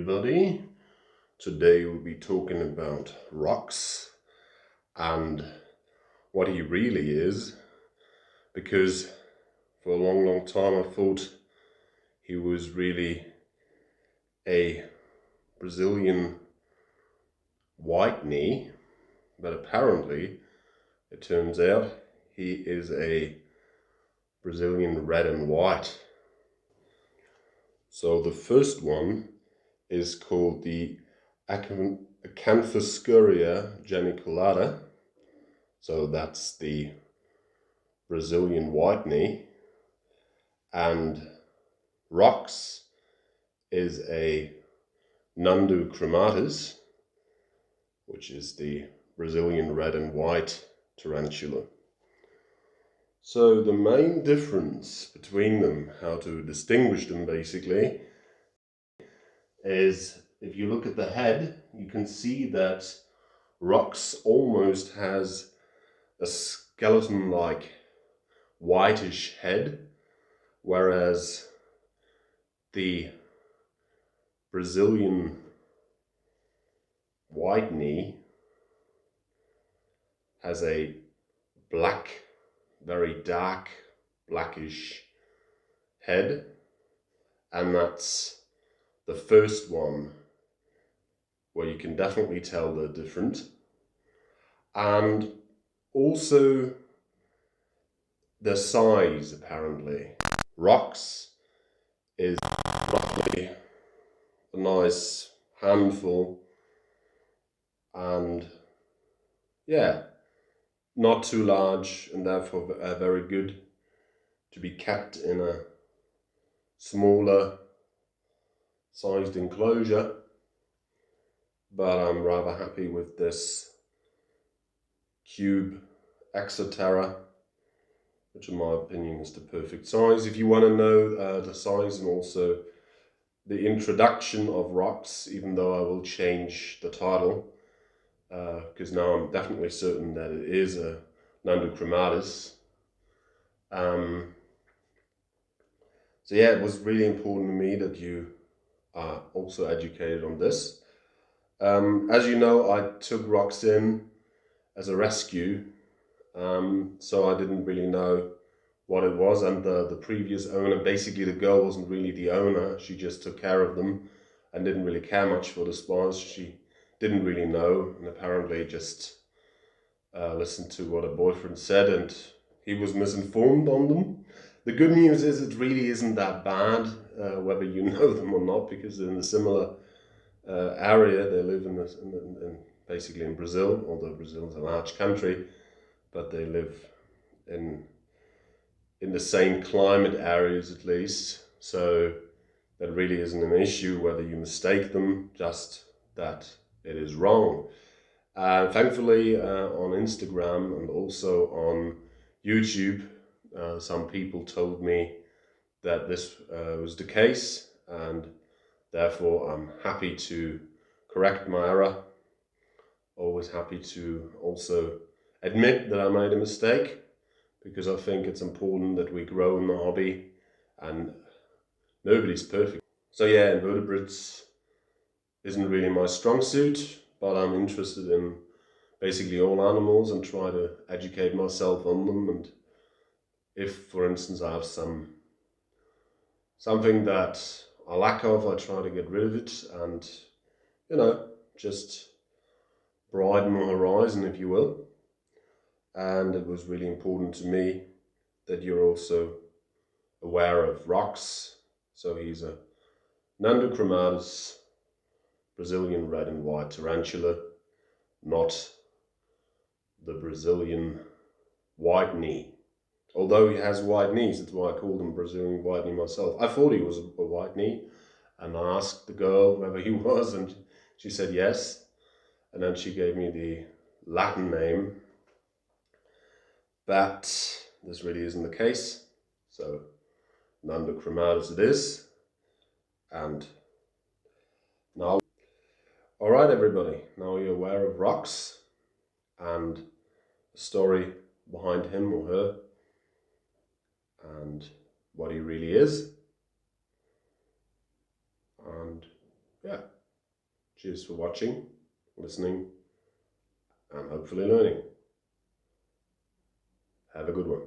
everybody. Today we'll be talking about rocks and what he really is, because for a long time I thought he was really a Brazilian white knee, but apparently it turns out he is a Brazilian red and white. So the first one is called the Acanthoscurria geniculata. So that's the Brazilian white knee. And rocks is a Nhandu chromatus, which is the Brazilian red and white tarantula. So the main difference between them, how to distinguish them basically, is if you look at the head, you can see that rocks almost has a skeleton-like whitish head, whereas the Brazilian white knee has a black, very dark, blackish head, and that's the first one where you can definitely tell they're different. And also the size, apparently. Rocks is roughly a nice handful, and yeah, not too large, and therefore very good to be kept in a smaller sized enclosure. But I'm rather happy with this cube Exoterra, which in my opinion is the perfect size. If you want to know the size and also the introduction of rocks, even though I will change the title, because now I'm definitely certain that it is a Nhandu chromatus. So yeah, it was really important to me that you are also educated on this. As you know, I took rocks in as a rescue, so I didn't really know what it was, and the previous owner, basically the girl wasn't really the owner, she just took care of them and didn't really care much for the spines. She didn't really know, and apparently just listened to what her boyfriend said, and he was misinformed on them. The good news is it really isn't that bad, whether you know them or not, because they're in a similar area. They live basically in Brazil, although Brazil is a large country, but they live in the same climate areas at least. So that really isn't an issue whether you mistake them, just that it is wrong. Thankfully on Instagram and also on YouTube, some people told me that this was the case, and therefore I'm happy to correct my error. Always happy to also admit that I made a mistake, because I think it's important that we grow in the hobby, and nobody's perfect. So yeah, invertebrates isn't really my strong suit, but I'm interested in basically all animals and try to educate myself on them. And if, for instance, I have something that I lack of, I try to get rid of it and, you know, just broaden my horizon, if you will. And it was really important to me that you're also aware of rocks. So he's a Nhandu chromatus, Brazilian red and white tarantula, not the Brazilian white knee. Although he has white knees, that's why I called him Brazilian white knee myself. I thought he was a white knee, and I asked the girl whether he was, and she said yes. And then she gave me the Latin name, but this really isn't the case. So Nhandu chromatus it is. And now, all right, everybody, now you're aware of rocks and the story behind him or her and what he really is. And yeah. Cheers for watching, listening, and hopefully learning. Have a good one.